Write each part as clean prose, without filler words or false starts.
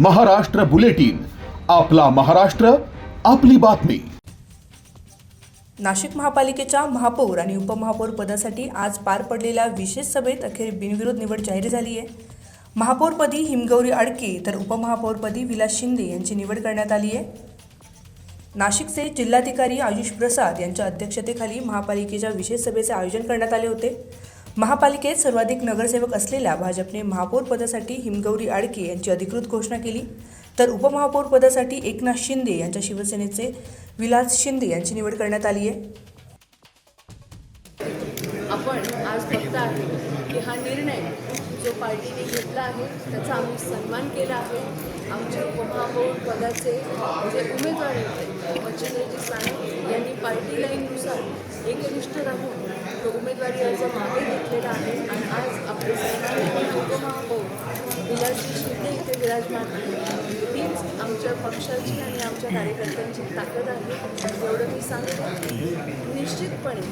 Maharashtra bulletin, आपला महाराष्ट्र, आपली बातमी। नाशिक महापालिकेच्या महापौर आणि उपमहापौर पदासाठी आज पार पडलेल्या विशेष सभेत अखेर बिनविरोध निवड जाहीर झाली आहे। महापौरपदी हिमगौरी आडके तर उपमहापौरपदी विलास शिंदे यांची निवड करण्यात आली आहे। नाशिकचे जिल्हाधिकारी आयुष प्रसाद यांच्या अध्यक्षतेखाली महापालिकेच्या विशेष सभेचे आयोजन करण्यात आले होते। महापालिकेत सर्वाधिक नगरसेवक असलेल्या भाजपने महापौर पदासाठी हिमगौरी आडके यांची अधिकृत घोषणा केली, तर उपमहापौर पदासाठी एकनाथ शिंदे यांच्या शिवसेनेचे विलास शिंदे यांची निवड करण्यात आली आहे। आपण आज बघता आहे की हा निर्णय जो पार्टीने घेतला आहे त्याचा आम्ही सन्मान केला आहे। आमचे उपमहापौर पदाचे जे उमेदवार होते मच्छिंद्रजी साने यांनी पार्टी लाईननुसार एकनिष्ठ राहून तो उमेदवारी अर्ज मागे घेतलेला आहे आणि आज आपले सन्माननीय उपमहापौर विलासजी शिंदे इथे विराजमान आहेत। हीच आमच्या पक्षाची आणि आमच्या कार्यकर्त्यांची ताकद आहे। एवढं मी सांगते, निश्चितपणे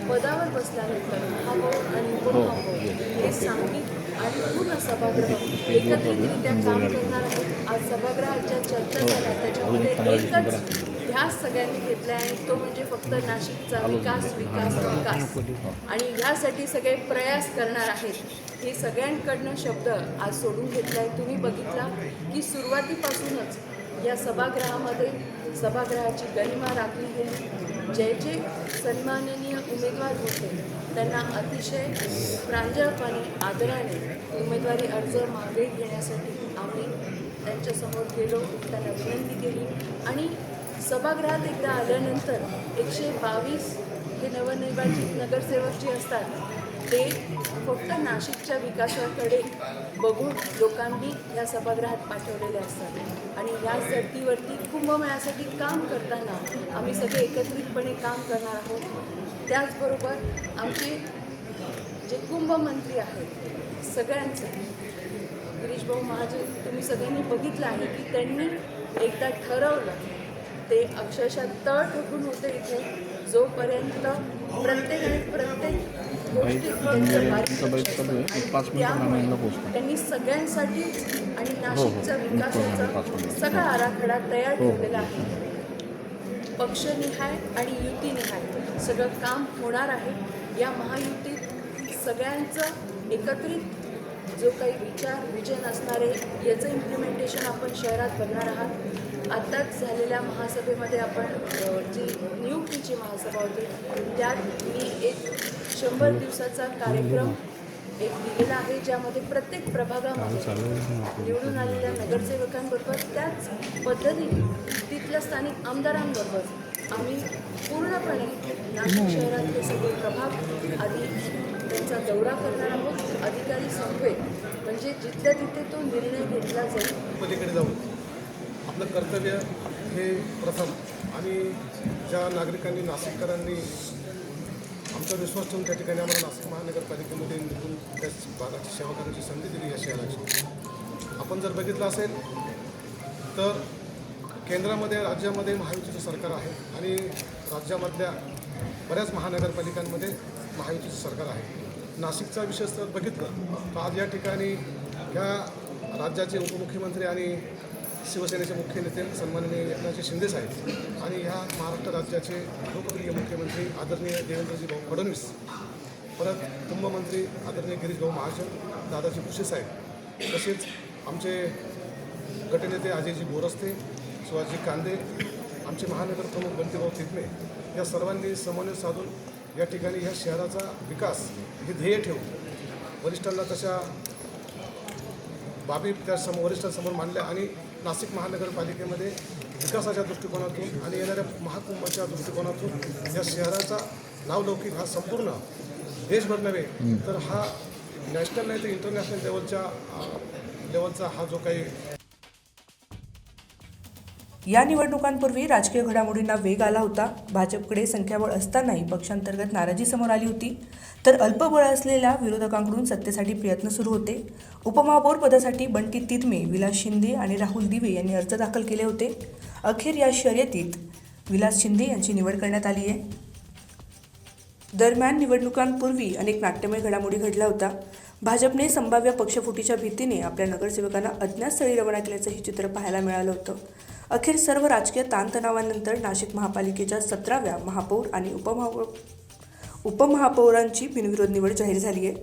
पदावर बसल्यानंतर महापौर आणि उपमहापौर हे सांघिक आणि पूर्ण सभागृह एकत्रितरित्या काम करणार आहेत। आज सभागृहाच्या चर्चा झाल्या त्याच्यामध्ये एकच ध्यास सगळ्यांनी घेतला आहे, तो म्हणजे फक्त नाशिकचा विकास विकास विकास आणि ह्यासाठी सगळे प्रयास करणार आहेत। हे सगळ्यांकडनं शब्द आज सोडून घेतला आहे। तुम्ही बघितला की सुरुवातीपासूनच या सभागृहामध्ये सभागृहाची गरिमा राखली गेली। जे सन्माननीय उमेदवार होते त्यांना अतिशय प्रांजळपणे आदराने उमेदवारी अर्ज मागे घेण्यासाठी आम्ही त्यांच्यासमोर गेलो, त्यांना विनंती केली आणि सभागृहात एकदा आल्यानंतर 122 हे नवनिर्वाचित नगरसेवक जे असतात ते फक्त नाशिकच्या विकासाकडे बघून लोकांनी या सभागृहात पाठवलेले असतात आणि या धर्तीवरती कुंभमेळ्यासाठी काम करताना आम्ही सगळे एकत्रितपणे काम करणार आहोत। त्याचबरोबर आमचे जे कुंभमंत्री आहेत सगळ्यांचं गिरीश भाऊ महाजन तुम्ही सगळ्यांनी बघितलं आहे की त्यांनी एकदा ठरवलं, ते अक्षरशः तळ ठोकून होते इथे, जोपर्यंत प्रत्येक गोष्टीत त्यांनी सगळ्यांसाठी आणि नाशिकच्या विकासाचा सगळा आराखडा तयार ठेवलेला आहे। पक्षनिहाय आणि युतीनिहाय सगळं काम होणार आहे। या महायुतीत सगळ्यांचं एकत्रित जो काही विजन असणार आहे याचं इम्प्लिमेंटेशन आपण शहरात बघणार आहात। आत्ताच झालेल्या महासभेमध्ये आपण जी नियुक्तीची महासभा होती त्यात मी एक 100 दिवसाचा कार्यक्रम दिलेला आहे, ज्यामध्ये प्रत्येक प्रभागामध्ये निवडून आलेल्या नगरसेवकांबरोबर त्याच पद्धतीने तिथल्या स्थानिक आमदारांबरोबर आम्ही पूर्णपणे नाशिक शहरातले सगळे प्रभाग आधी त्यांचा दौरा करणार आहोत। अधिकारी समवेत म्हणजे जिथल्या तिथे तो निर्णय घेतला जाईल। पलीकडे जाऊन आपलं कर्तव्य हे प्रथम आणि ज्या नागरिकांनी नाशिककरांनी आमचा विश्वास ठेवून त्या ठिकाणी आम्हाला नाशिक महानगरपालिकेमध्ये निघून त्या भागाची सेवा करण्याची संधी दिली या शहराची। आपण जर बघितलं असेल तर केंद्रामध्ये राज्यामध्ये महायुतीचं सरकार आहे आणि राज्यामधल्या बऱ्याच महानगरपालिकांमध्ये महायुतीचं सरकार आहे। नाशिकचा विशेष जर बघितलं तर आज या ठिकाणी या राज्याचे उपमुख्यमंत्री आणि शिवसेनेचे मुख्य नेते सन्माननीय एकनाथ शिंदे साहेब आणि ह्या महाराष्ट्र राज्याचे लोकप्रिय मुख्यमंत्री आदरणीय देवेंद्रजी भाऊ फडणवीस, परत कुंभमंत्री आदरणीय गिरीश भाऊ महाजन, दादाजी भुसे साहेब, तसेच आमचे गटनेते अजयजी बोरस्ते, शिवाजी कांदे, आमचे महानगर प्रमुख बंटीभाऊ तिकमे या सर्वांनी समन्वय साधून या ठिकाणी ह्या शहराचा विकास हे ध्येय ठेवून वरिष्ठांना तशा बाबी त्या वरिष्ठांसमोर मांडल्या आणि नाशिक महानगरपालिकेमध्ये विकासाच्या दृष्टिकोनातून आणि येणाऱ्या महाकुंभाच्या दृष्टिकोनातून या शहराचा नावलौकिक हा संपूर्ण देशभर नव्हे तर हा नॅशनल नाही तर इंटरनॅशनल लेवलचा हा जो काही या निवडणुकांपूर्वी राजकीय घडामोडींना वेग आला होता। भाजपकडे संख्याबळ असतानाही पक्षांतर्गत नाराजी समोर आली होती, तर अल्पबळ असलेल्या विरोधकांकडून सत्तेसाठी प्रयत्न सुरू होते। उपमहापौर पदासाठी बंटी तितमे, विलास शिंदे आणि राहुल दिवे यांनी अर्ज दाखल केले होते। अखेर या शर्यतीत विलास शिंदे यांची निवड करण्यात आली आहे। दरम्यान निवडणुकांपूर्वी अनेक नाट्यमय घडामोडी घडल्या होत्या। भाजपने संभाव्य पक्षफुटीच्या भीतीने आपल्या नगरसेवकांना अज्ञात स्थळी रवाना केल्याचं हे चित्र पाहायला मिळालं होतं. अखेर सर्व राजकीय ताणतणावानंतर नाशिक महापालिकेच्या 17व्या महापौर आणि उपमहापौरांची बिनविरोध निवड जाहीर झाली आहे.